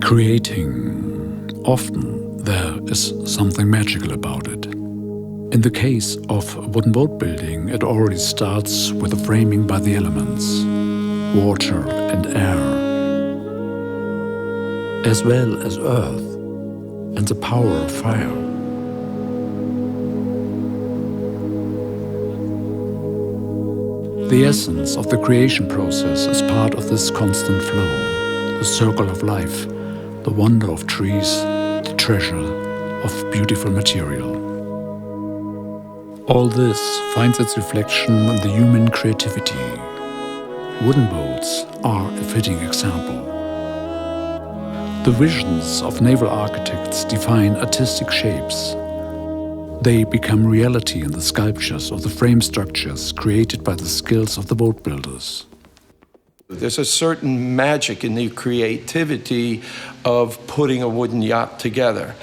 Creating. Often there is something magical about it. In the case of wooden boat building, it already starts with the framing by the elements, water and air, as well as earth and the power of fire. The essence of the creation process is part of this constant flow, the circle of life, the wonder of trees, the treasure of beautiful material. All this finds its reflection in the human creativity. Wooden boats are a fitting example. The visions of naval architects define artistic shapes. They become reality in the sculptures of the frame structures created by the skills of the boat builders. There's a certain magic in the creativity of putting a wooden yacht together.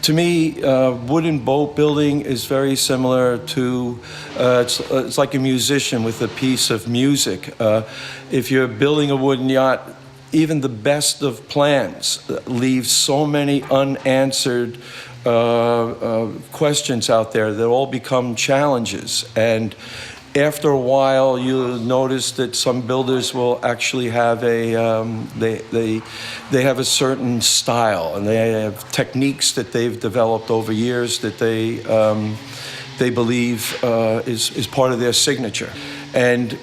To me, wooden boat building is very similar to, it's like a musician with a piece of music. If you're building a wooden yacht, even the best of plans leave so many unanswered questions out there that all become challenges. And after a while, you'll notice that some builders will actually have they have a certain style, and they have techniques that they've developed over years that they believe is part of their signature. And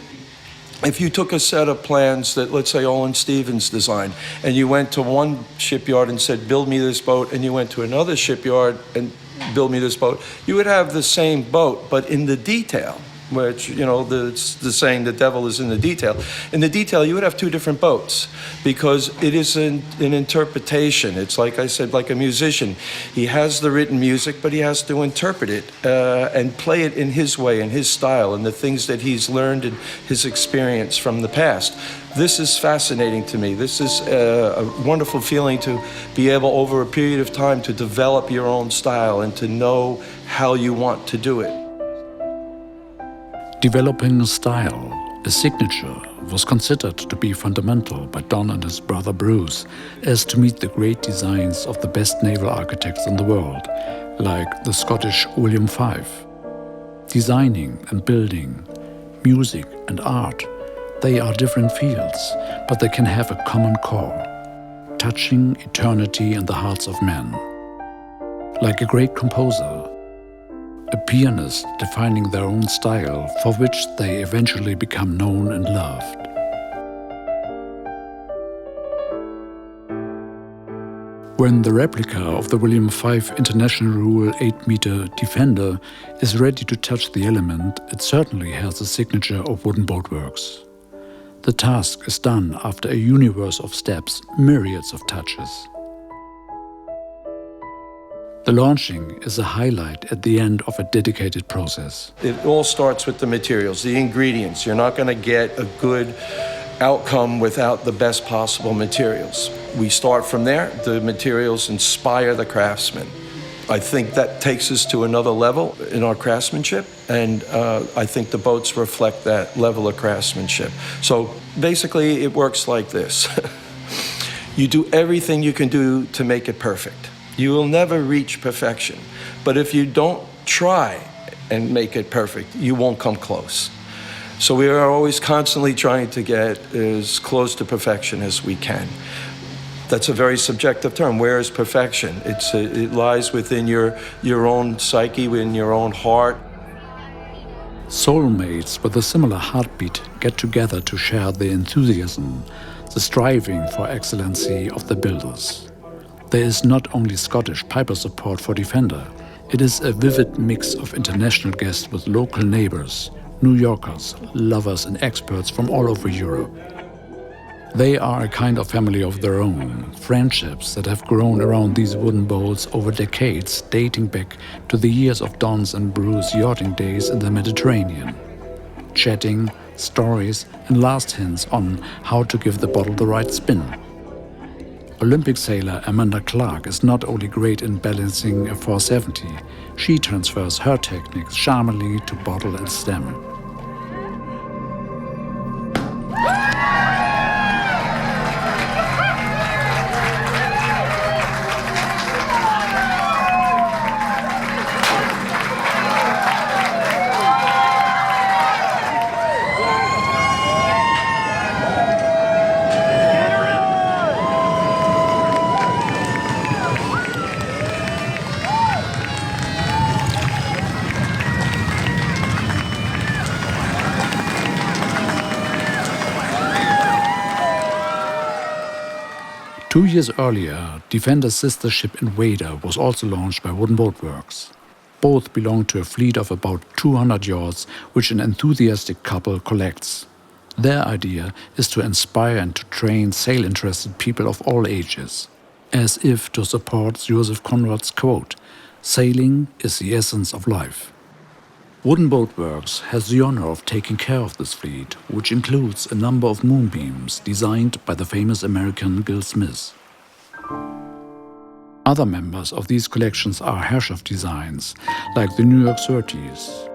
if you took a set of plans that, let's say, Olin Stephens designed, and you went to one shipyard and said, build me this boat, and you went to another shipyard and build me this boat, you would have the same boat, but in the detail, which, you know, the saying, the devil is in the detail. In the detail, you would have two different boats because it is an interpretation. It's like I said, like a musician. He has the written music, but he has to interpret it and play it in his way, in his style, and the things that he's learned in his experience from the past. This is fascinating to me. This is a wonderful feeling to be able, over a period of time, to develop your own style and to know how you want to do it. Developing a style, a signature, was considered to be fundamental by Don and his brother Bruce as to meet the great designs of the best naval architects in the world, like the Scottish William Fife. Designing and building, music and art, they are different fields, but they can have a common core, touching eternity in the hearts of men. Like a great composer, a pianist defining their own style for which they eventually become known and loved. When the replica of the William Fife International Rule 8-meter Defender is ready to touch the element, it certainly has the signature of wooden boatworks. The task is done after a universe of steps, myriads of touches. The launching is a highlight at the end of a dedicated process. It all starts with the materials, the ingredients. You're not going to get a good outcome without the best possible materials. We start from there. The materials inspire the craftsman. I think that takes us to another level in our craftsmanship, and I think the boats reflect that level of craftsmanship. So basically, it works like this. You do everything you can do to make it perfect. You will never reach perfection. But if you don't try and make it perfect, you won't come close. So we are always constantly trying to get as close to perfection as we can. That's a very subjective term. Where is perfection? It lies within your own psyche, within your own heart. Soulmates with a similar heartbeat get together to share the enthusiasm, the striving for excellency of the builders. There is not only Scottish Piper support for Defender, it is a vivid mix of international guests with local neighbors, New Yorkers, lovers and experts from all over Europe. They are a kind of family of their own, friendships that have grown around these wooden boats over decades, dating back to the years of Don's and Bruce's yachting days in the Mediterranean. Chatting, stories and last hints on how to give the bottle the right spin. Olympic sailor Amanda Clark is not only great in balancing a 470, she transfers her techniques charmingly to bottle and stem. 2 years earlier, Defender's sister ship Invader was also launched by Wooden Boat Works. Both belong to a fleet of about 200 yachts, which an enthusiastic couple collects. Their idea is to inspire and to train sail-interested people of all ages, as if to support Joseph Conrad's quote, "Sailing is the essence of life." Wooden Boat Works has the honor of taking care of this fleet, which includes a number of moonbeams designed by the famous American Gill Smith. Other members of these collections are Herreshoff designs, like the New York 30s,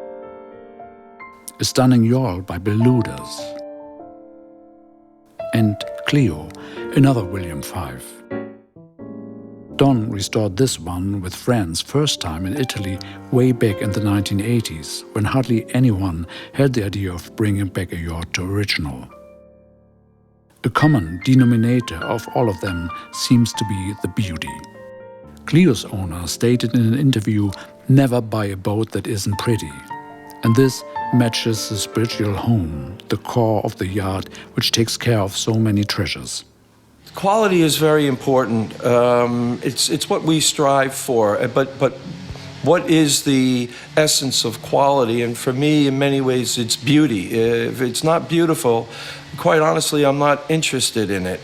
a stunning yawl by Bill Luders, and Clio, another William V. Don restored this one with friends first time in Italy way back in the 1980s, when hardly anyone had the idea of bringing back a yacht to original. A common denominator of all of them seems to be the beauty. Clio's owner stated in an interview, "Never buy a boat that isn't pretty." And this matches the spiritual home, the core of the yacht, which takes care of so many treasures. Quality is very important. It's what we strive for, but what is the essence of quality? And for me, in many ways, it's beauty. If it's not beautiful, quite honestly, I'm not interested in it.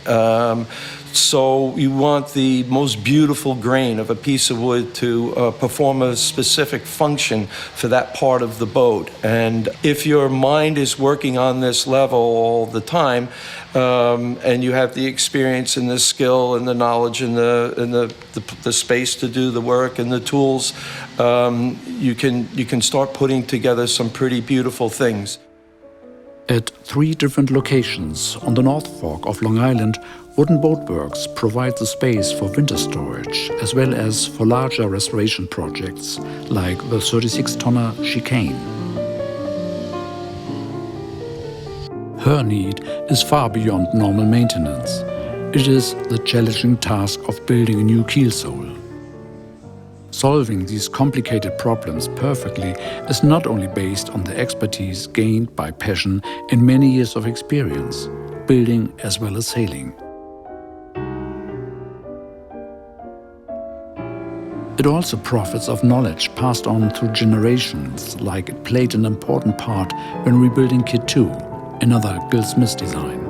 So you want the most beautiful grain of a piece of wood to perform a specific function for that part of the boat. And if your mind is working on this level all the time, and you have the experience and the skill and the knowledge and the space to do the work and the tools, you can start putting together some pretty beautiful things. At 3 different locations on the North Fork of Long Island, Wooden Boat Works provides the space for winter storage as well as for larger restoration projects like the 36-tonner Chicane. Her need is far beyond normal maintenance. It is the challenging task of building a new keel sole. Solving these complicated problems perfectly is not only based on the expertise gained by passion and many years of experience, building as well as sailing. It also profits of knowledge passed on through generations, like it played an important part when rebuilding Kit 2, another Gill Smith design.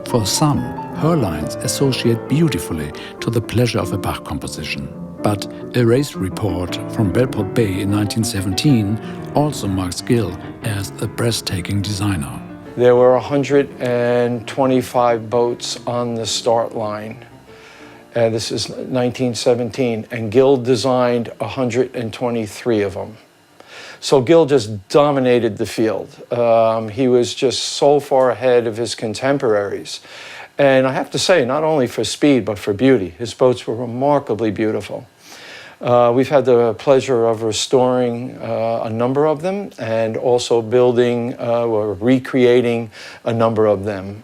For some, her lines associate beautifully to the pleasure of a Bach composition. But a race report from Belport Bay in 1917 also marks Gill as a breathtaking designer. There were 125 boats on the start line. This is 1917, and Gill designed 123 of them. So Gill just dominated the field. He was just so far ahead of his contemporaries. And I have to say, not only for speed, but for beauty. His boats were remarkably beautiful. We've had the pleasure of restoring a number of them and also building or recreating a number of them.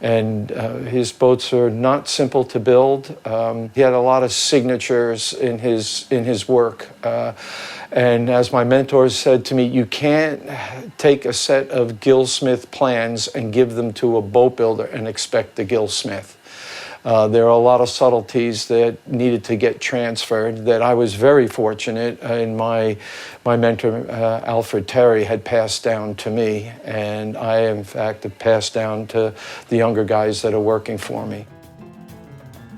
His boats are not simple to build. He had a lot of signatures in his work. And as my mentors said to me, you can't take a set of Gill Smith plans and give them to a boat builder and expect the Gill Smith. There are a lot of subtleties that needed to get transferred that I was very fortunate in my mentor, Alfred Terry, had passed down to me. And I, in fact, have passed down to the younger guys that are working for me.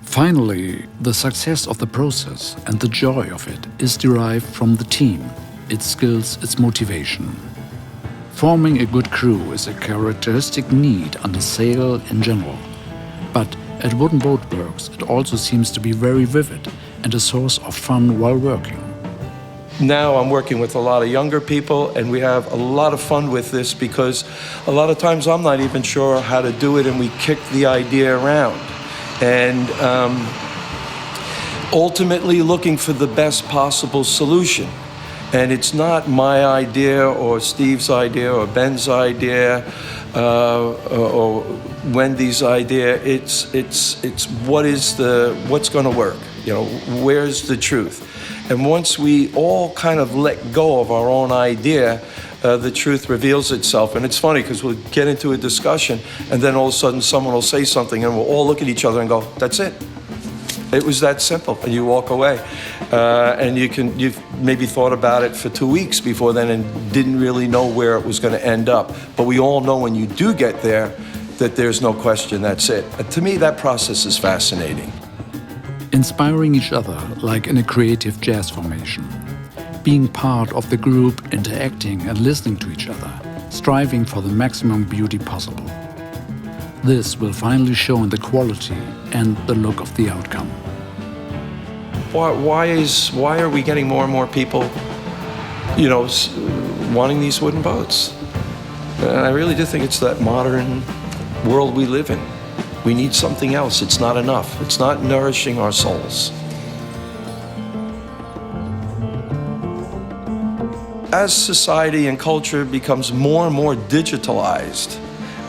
Finally, the success of the process and the joy of it is derived from the team, its skills, its motivation. Forming a good crew is a characteristic need under sail in general. But at Wooden Boat Works, it also seems to be very vivid and a source of fun while working. Now I'm working with a lot of younger people, and we have a lot of fun with this because a lot of times I'm not even sure how to do it, and we kick the idea around. And ultimately looking for the best possible solution. And it's not my idea or Steve's idea or Ben's idea or Wendy's idea. It's what's going to work. You know, where's the truth? And once we all kind of let go of our own idea, the truth reveals itself. And it's funny because we'll get into a discussion and then all of a sudden someone will say something and we'll all look at each other and go, that's it. It was that simple, and you walk away. And you've maybe thought about it for 2 weeks before then and didn't really know where it was going to end up. But we all know when you do get there that there's no question, that's it. And to me, that process is fascinating. Inspiring each other like in a creative jazz formation. Being part of the group, interacting and listening to each other, striving for the maximum beauty possible. This will finally show in the quality and the look of the outcome. Why are we getting more and more people, wanting these wooden boats? And I really do think it's that modern world we live in. We need something else. It's not enough. It's not nourishing our souls. As society and culture becomes more and more digitalized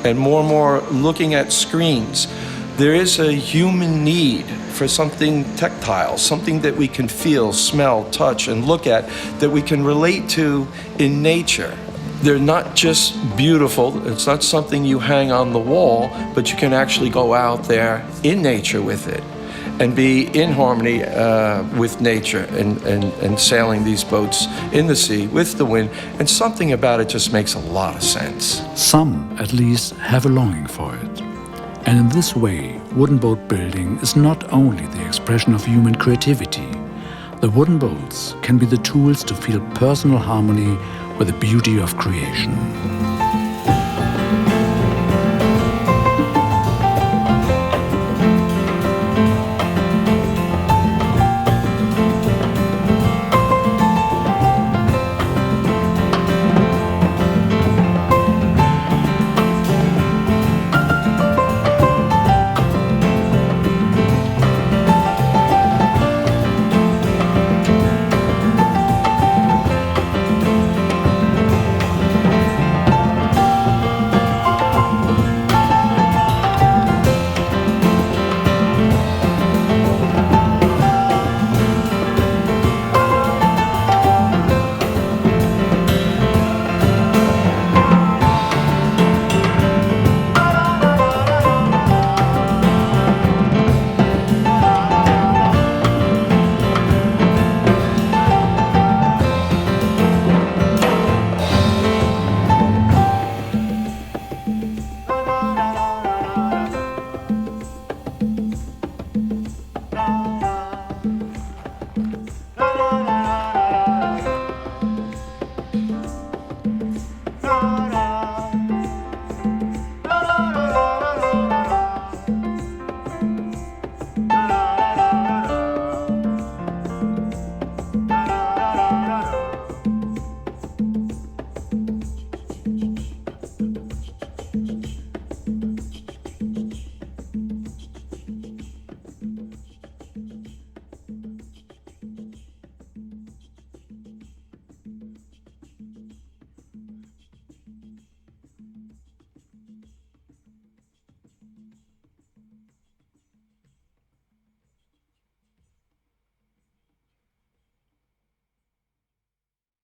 and more looking at screens, there is a human need for something tactile, something that we can feel, smell, touch, and look at, that we can relate to in nature. They're not just beautiful, it's not something you hang on the wall, but you can actually go out there in nature with it and be in harmony with nature and sailing these boats in the sea with the wind. And something about it just makes a lot of sense. Some, at least, have a longing for it. And in this way, wooden boat building is not only the expression of human creativity. The wooden boats can be the tools to feel personal harmony with the beauty of creation.